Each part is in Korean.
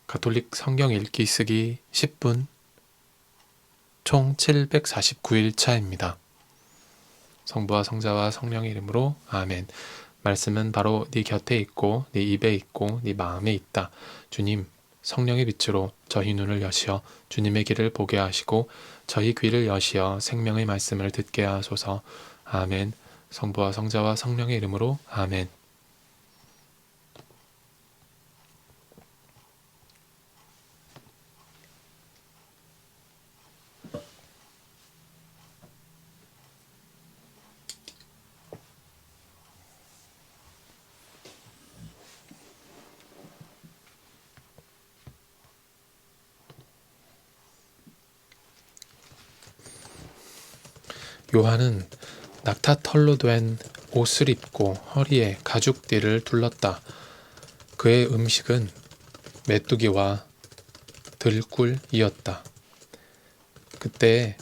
가톨릭 성경 읽기 쓰기 10분 총 749일 차입니다. 성부와 성자와 성령의 이름으로 아멘. 말씀은 바로 네 곁에 있고 네 입에 있고 네 마음에 있다. 주님, 성령의 빛으로 저희 눈을 여시어 주님의 길을 보게 하시고 저희 귀를 여시어 생명의 말씀을 듣게 하소서. 아멘. 성부와 성자와 성령의 이름으로 아멘. 요한은 낙타털로 된 옷을 입고 허리에 가죽띠를 둘렀다. 그의 음식은 메뚜기와 들꿀이었다. 그때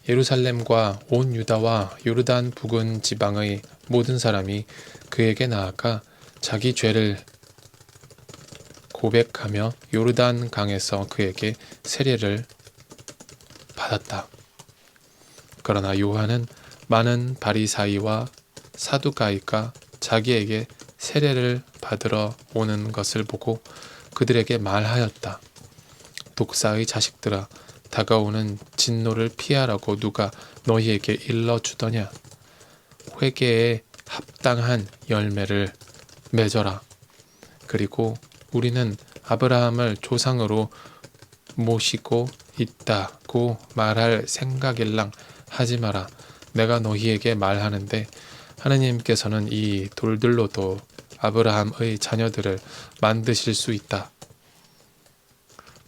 예루살렘과 온 유다와 요르단 부근 지방의 모든 사람이 그에게 나아가 자기 죄를 고백하며 요르단 강에서 그에게 세례를 받았다. 그러나 요한은 많은 바리사이와 사두가이가 자기에게 세례를 받으러 오는 것을 보고 그들에게 말하였다. 독사의 자식들아, 다가오는 진노를 피하라고 누가 너희에게 일러주더냐? 회개에 합당한 열매를 맺어라. 그리고 우리는 아브라함을 조상으로 모시고 있다고 말할 생각일랑 하지 마라. 내가 너희에게 말하는데 하느님께서는 이 돌들로도 아브라함의 자녀들을 만드실 수 있다.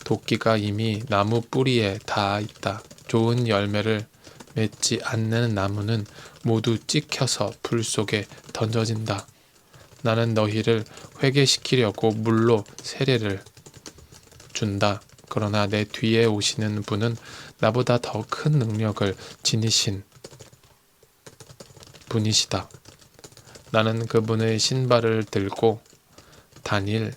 도끼가 이미 나무 뿌리에 닿아 있다. 좋은 열매를 맺지 않는 나무는 모두 찍혀서 불 속에 던져진다. 나는 너희를 회개시키려고 물로 세례를 준다. 그러나 내 뒤에 오시는 분은 나보다 더 큰 능력을 지니신 분이시다. 나는 그분의 신발을 들고 다닐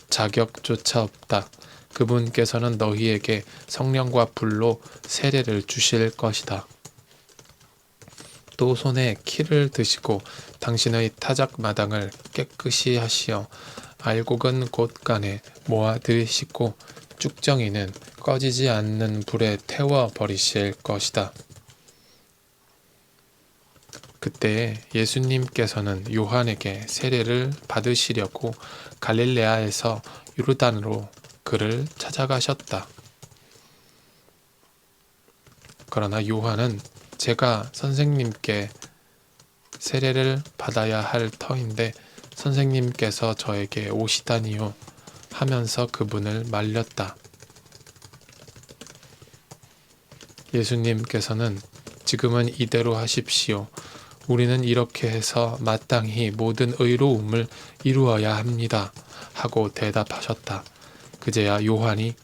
자격조차 없다. 그분께서는 너희에게 성령과 불로 세례를 주실 것이다. 또 손에 키를 드시고 당신의 타작마당을 깨끗이 하시어 알곡은 곳간에 모아 들이시고 쭉정이는 꺼지지 않는 불에 태워 버리실 것이다. 그때 예수님께서는 요한에게 세례를 받으시려고 갈릴레아에서 요르단으로 그를 찾아가셨다. 그러나 요한은 제가 선생님께 세례를 받아야 할 터인데 선생님께서 저에게 오시다니요 하면서 그분을 말렸다. 예수님께서는 지금은 이대로 하십시오. 우리는 이렇게 해서 마땅히 모든 의로움을 이루어야 합니다. 하고 대답하셨다. 그제야 요한이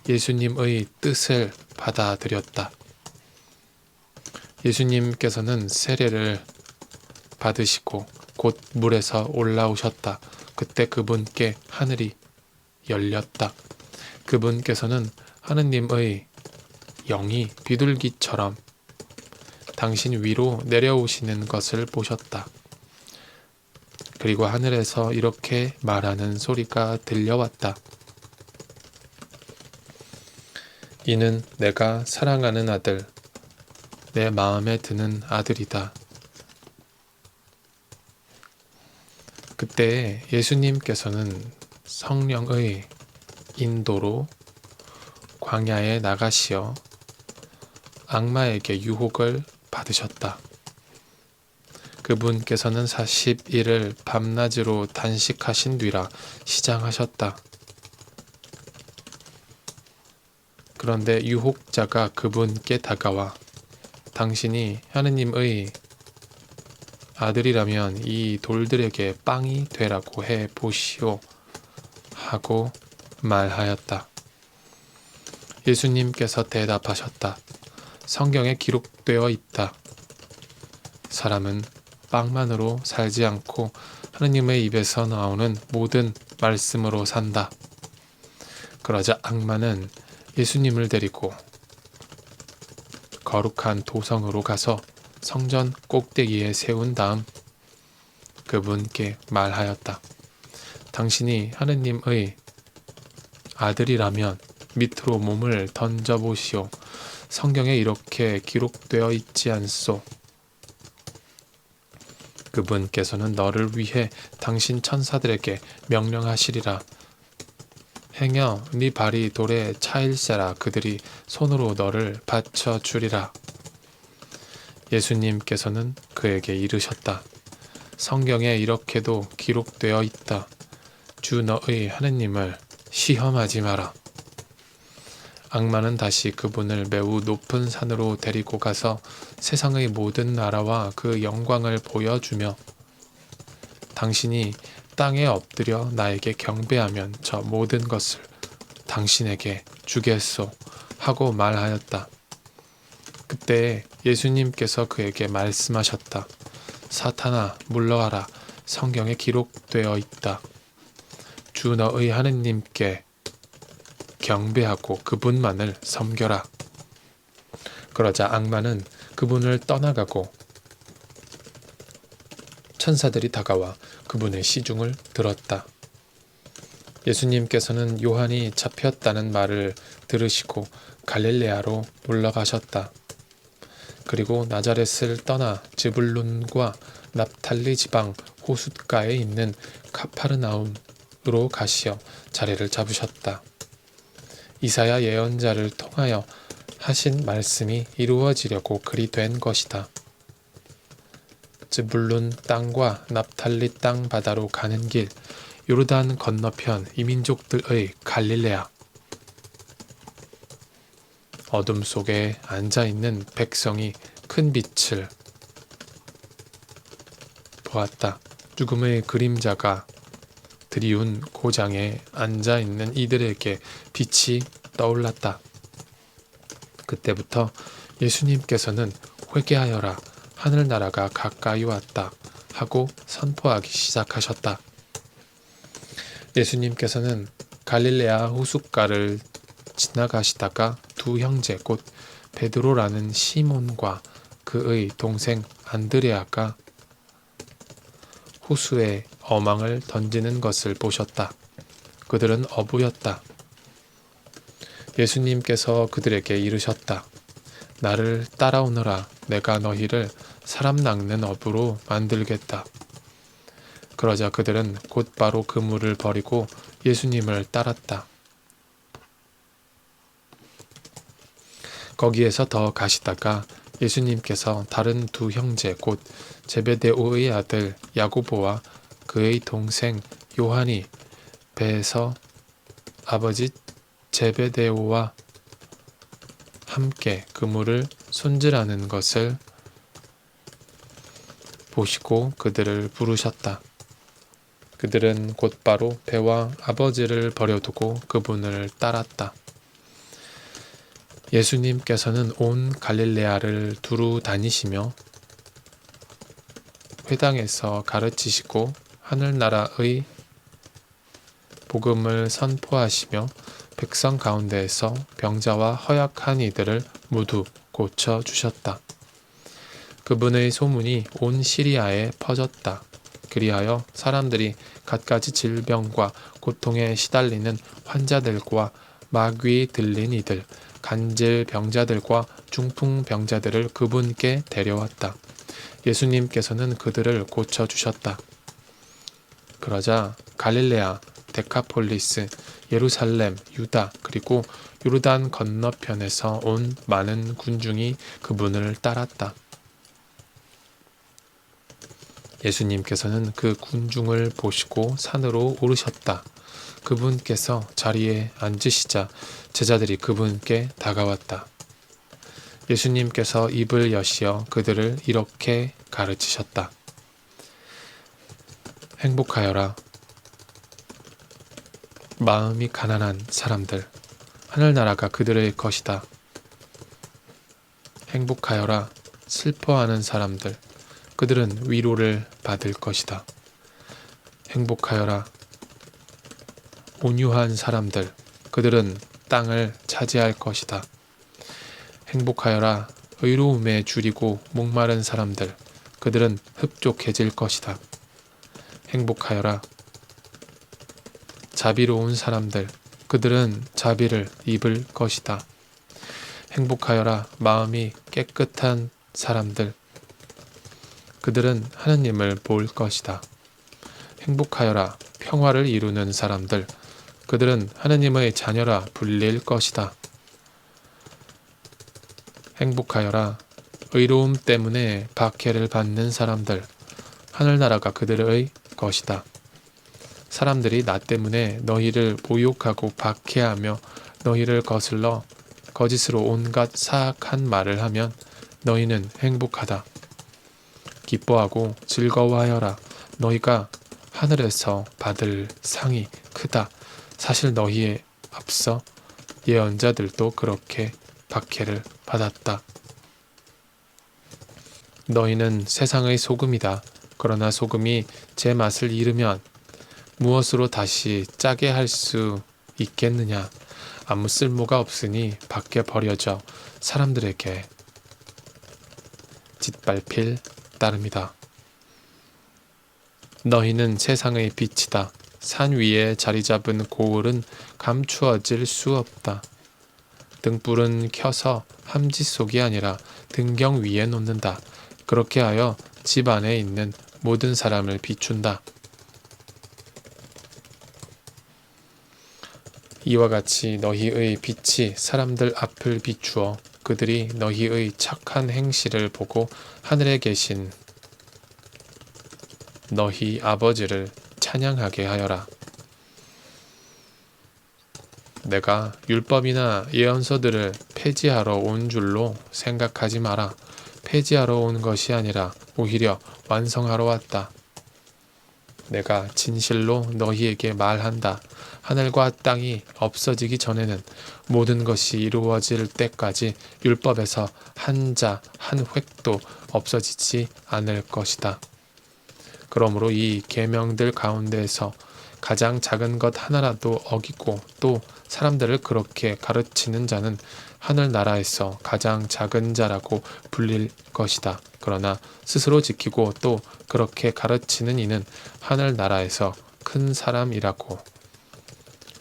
예수님의 뜻을 받아들였다. 예수님께서는 세례를 받으시고 곧 물에서 올라오셨다. 그때 그분께 하늘이 열렸다. 그분께서는 하느님의 영이 비둘기처럼 당신 위로 내려오시는 것을 보셨다. 그리고 하늘에서 이렇게 말하는 소리가 들려왔다. 이는 내가 사랑하는 아들, 내 마음에 드는 아들이다. 그때 예수님께서는 성령의 인도로 광야에 나가시어 악마에게 유혹을 받으셨다. 그분께서는 40일을 밤낮으로 단식하신 뒤라 시장하셨다. 그런데 유혹자가 그분께 다가와 당신이 하느님의 아들이라면 이 돌들에게 빵이 되라고 해 보시오 하고 말하였다. 예수님께서 대답하셨다. 성경에 기록되어 있다. 사람은 빵만으로 살지 않고 하느님의 입에서 나오는 모든 말씀으로 산다. 그러자 악마는 예수님을 데리고 거룩한 도성으로 가서 성전 꼭대기에 세운 다음 그분께 말하였다. 당신이 하느님의 아들이라면 밑으로 몸을 던져보시오. 성경에 이렇게 기록되어 있지 않소? 그분께서는 너를 위해 당신 천사들에게 명령하시리라. 행여 네 발이 돌에 차일세라. 그들이 손으로 너를 받쳐주리라. 예수님께서는 그에게 이르셨다. 성경에 이렇게도 기록되어 있다. 주 너의 하느님을 시험하지 마라. 악마는 다시 그분을 매우 높은 산으로 데리고 가서 세상의 모든 나라와 그 영광을 보여주며 당신이 땅에 엎드려 나에게 경배하면 저 모든 것을 당신에게 주겠소 하고 말하였다. 그때 예수님께서 그에게 말씀하셨다. 사탄아, 물러가라. 성경에 기록되어 있다. 주 너의 하느님께 경배하고 그분만을 섬겨라. 그러자 악마는 그분을 떠나가고 천사들이 다가와 그분의 시중을 들었다. 예수님께서는 요한이 잡혔다는 말을 들으시고 갈릴레아로 물러가셨다. 그리고 나자렛을 떠나 즈불론과 납탈리 지방 호숫가에 있는 카파르나움으로 가시어 자리를 잡으셨다. 이사야 예언자를 통하여 하신 말씀이 이루어지려고 그리 된 것이다. 즈불론 땅과 납탈리 땅 바다로 가는 길, 요르단 건너편 이민족들의 갈릴레아. 어둠 속에 앉아있는 백성이 큰 빛을 보았다. 죽음의 그림자가 드리운 고장에 앉아있는 이들에게 빛이 떠올랐다. 그때부터 예수님께서는 회개하여라. 하늘나라가 가까이 왔다 하고 선포하기 시작하셨다. 예수님께서는 갈릴레아 호숫가를 지나가시다가 두 형제 곧 베드로라는 시몬과 그의 동생 안드레아가 호수에 어망을 던지는 것을 보셨다. 그들은 어부였다. 예수님께서 그들에게 이르셨다. 나를 따라오너라. 내가 너희를 사람 낚는 어부로 만들겠다. 그러자 그들은 곧바로 그물을 버리고 예수님을 따랐다. 거기에서 더 가시다가 예수님께서 다른 두 형제 곧 제베데오의 아들 야고보와 그의 동생 요한이 배에서 아버지 제베데오와 함께 그물을 손질하는 것을 보시고 그들을 부르셨다. 그들은 곧바로 배와 아버지를 버려두고 그분을 따랐다. 예수님께서는 온 갈릴레아를 두루 다니시며 회당에서 가르치시고 하늘나라의 복음을 선포하시며 백성 가운데에서 병자와 허약한 이들을 모두 고쳐주셨다. 그분의 소문이 온 시리아에 퍼졌다. 그리하여 사람들이 갖가지 질병과 고통에 시달리는 환자들과 마귀 들린 이들, 간질 병자들과 중풍 병자들을 그분께 데려왔다. 예수님께서는 그들을 고쳐주셨다. 그러자 갈릴레아, 데카폴리스, 예루살렘, 유다 그리고 요르단 건너편에서 온 많은 군중이 그분을 따랐다. 예수님께서는 그 군중을 보시고 산으로 오르셨다. 그분께서 자리에 앉으시자 제자들이 그분께 다가왔다. 예수님께서 입을 여시어 그들을 이렇게 가르치셨다. 행복하여라. 마음이 가난한 사람들, 하늘나라가 그들의 것이다. 행복하여라. 슬퍼하는 사람들, 그들은 위로를 받을 것이다. 행복하여라. 온유한 사람들, 그들은 땅을 차지할 것이다. 행복하여라. 의로움에 줄이고 목마른 사람들. 그들은 흡족해질 것이다. 행복하여라. 자비로운 사람들. 그들은 자비를 입을 것이다. 행복하여라. 마음이 깨끗한 사람들. 그들은 하느님을 볼 것이다. 행복하여라. 평화를 이루는 사람들. 그들은 하느님의 자녀라 불릴 것이다. 행복하여라. 의로움 때문에 박해를 받는 사람들. 하늘나라가 그들의 것이다. 사람들이 나 때문에 너희를 모욕하고 박해하며 너희를 거슬러 거짓으로 온갖 사악한 말을 하면 너희는 행복하다. 기뻐하고 즐거워하여라. 너희가 하늘에서 받을 상이 크다. 사실 너희에 앞서 예언자들도 그렇게 박해를 받았다. 너희는 세상의 소금이다. 그러나 소금이 제 맛을 잃으면 무엇으로 다시 짜게 할 수 있겠느냐. 아무 쓸모가 없으니 밖에 버려져 사람들에게 짓밟힐 따름이다. 너희는 세상의 빛이다. 산 위에 자리 잡은 고을은 감추어질 수 없다. 등불은 켜서 함지 속이 아니라 등경 위에 놓는다. 그렇게 하여 집 안에 있는 모든 사람을 비춘다. 이와 같이 너희의 빛이 사람들 앞을 비추어 그들이 너희의 착한 행실을 보고 하늘에 계신 너희 아버지를 찬양하게 하여라. 내가 율법이나 예언서들을 폐지하러 온 줄로 생각하지 마라. 폐지하러 온 것이 아니라 오히려 완성하러 왔다. 내가 진실로 너희에게 말한다. 하늘과 땅이 없어지기 전에는 모든 것이 이루어질 때까지 율법에서 한 자 한 획도 없어지지 않을 것이다. 그러므로 이 계명들 가운데에서 가장 작은 것 하나라도 어기고 또 사람들을 그렇게 가르치는 자는 하늘나라에서 가장 작은 자라고 불릴 것이다. 그러나 스스로 지키고 또 그렇게 가르치는 이는 하늘나라에서 큰 사람이라고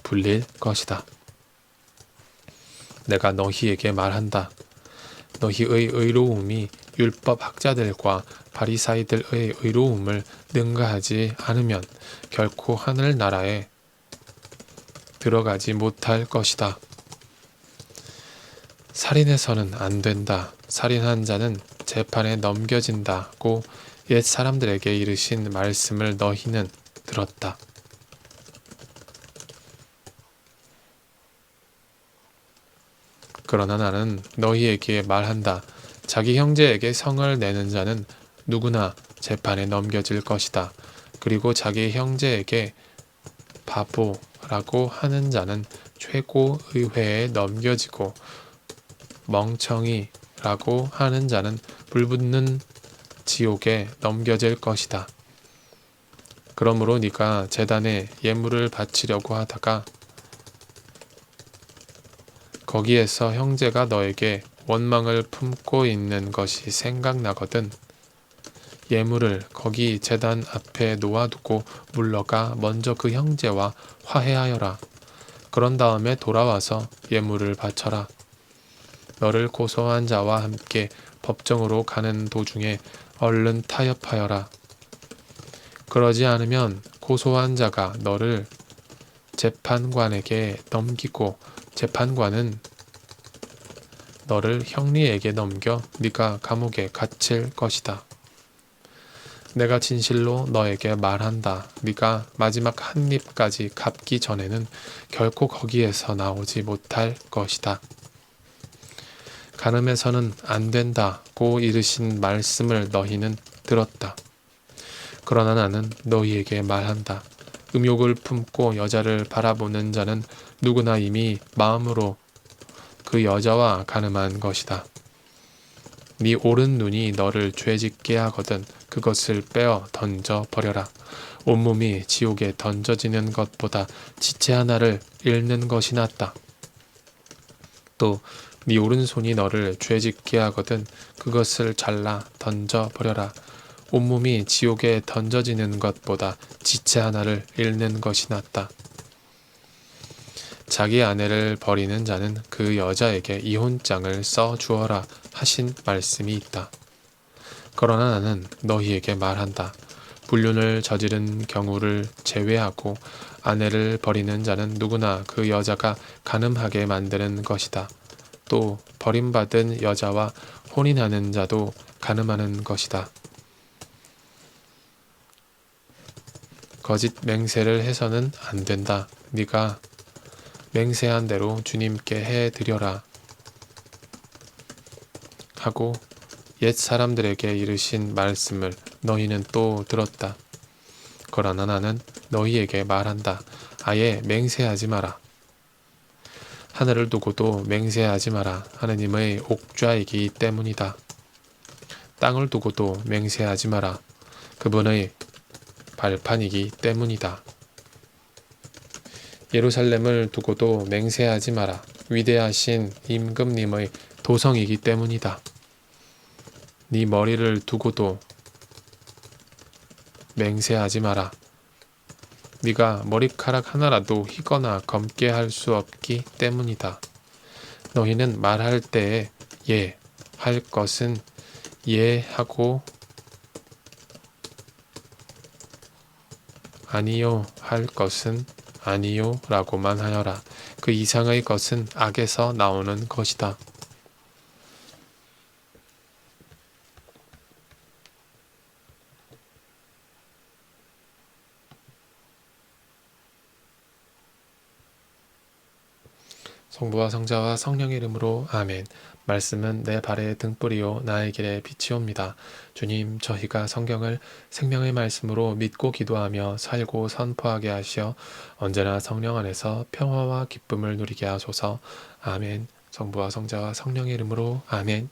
불릴 것이다. 내가 너희에게 말한다. 너희의 의로움이 율법 학자들과 바리사이들의 의로움을 능가하지 않으면 결코 하늘나라에 들어가지 못할 것이다. 살인해서는 안 된다. 살인한 자는 재판에 넘겨진다고 옛 사람들에게 이르신 말씀을 너희는 들었다. 그러나 나는 너희에게 말한다. 자기 형제에게 성을 내는 자는 누구나 재판에 넘겨질 것이다. 그리고 자기 형제에게 바보라고 하는 자는 최고의회에 넘겨지고 멍청이라고 하는 자는 불붙는 지옥에 넘겨질 것이다. 그러므로 네가 제단에 예물을 바치려고 하다가 거기에서 형제가 너에게 원망을 품고 있는 것이 생각나거든 예물을 거기 제단 앞에 놓아두고 물러가 먼저 그 형제와 화해하여라. 그런 다음에 돌아와서 예물을 바쳐라. 너를 고소한 자와 함께 법정으로 가는 도중에 얼른 타협하여라. 그러지 않으면 고소한 자가 너를 재판관에게 넘기고 재판관은 너를 형리에게 넘겨 네가 감옥에 갇힐 것이다. 내가 진실로 너에게 말한다. 네가 마지막 한 입까지 갚기 전에는 결코 거기에서 나오지 못할 것이다. 간음해서는 안 된다고 이르신 말씀을 너희는 들었다. 그러나 나는 너희에게 말한다. 음욕을 품고 여자를 바라보는 자는 누구나 이미 마음으로 그 여자와 간음한 것이다. 네 오른 눈이 너를 죄짓게 하거든 그것을 빼어 던져 버려라. 온몸이 지옥에 던져지는 것보다 지체 하나를 잃는 것이 낫다. 또 네 오른손이 너를 죄짓게 하거든 그것을 잘라 던져버려라. 온몸이 지옥에 던져지는 것보다 지체 하나를 잃는 것이 낫다. 자기 아내를 버리는 자는 그 여자에게 이혼장을 써 주어라 하신 말씀이 있다. 그러나 나는 너희에게 말한다. 불륜을 저지른 경우를 제외하고 아내를 버리는 자는 누구나 그 여자가 간음하게 만드는 것이다. 또 버림받은 여자와 혼인하는 자도 간음하는 것이다. 거짓 맹세를 해서는 안 된다. 네가 맹세한 대로 주님께 해드려라 하고 옛 사람들에게 이르신 말씀을 너희는 또 들었다. 그러나 나는 너희에게 말한다. 아예 맹세하지 마라. 하늘을 두고도 맹세하지 마라. 하느님의 옥좌이기 때문이다. 땅을 두고도 맹세하지 마라. 그분의 발판이기 때문이다. 예루살렘을 두고도 맹세하지 마라. 위대하신 임금님의 도성이기 때문이다. 네 머리를 두고도 맹세하지 마라. 네가 머리카락 하나라도 희거나 검게 할 수 없기 때문이다. 너희는 말할 때에 예, 할 것은 예 하고 아니요 할 것은 아니요 라고만 하여라. 그 이상의 것은 악에서 나오는 것이다. 성부와 성자와 성령의 이름으로 아멘. 말씀은 내 발의 등불이요 나의 길의 빛이옵니다. 주님, 저희가 성경을 생명의 말씀으로 믿고 기도하며 살고 선포하게 하시어 언제나 성령 안에서 평화와 기쁨을 누리게 하소서. 아멘. 성부와 성자와 성령의 이름으로 아멘.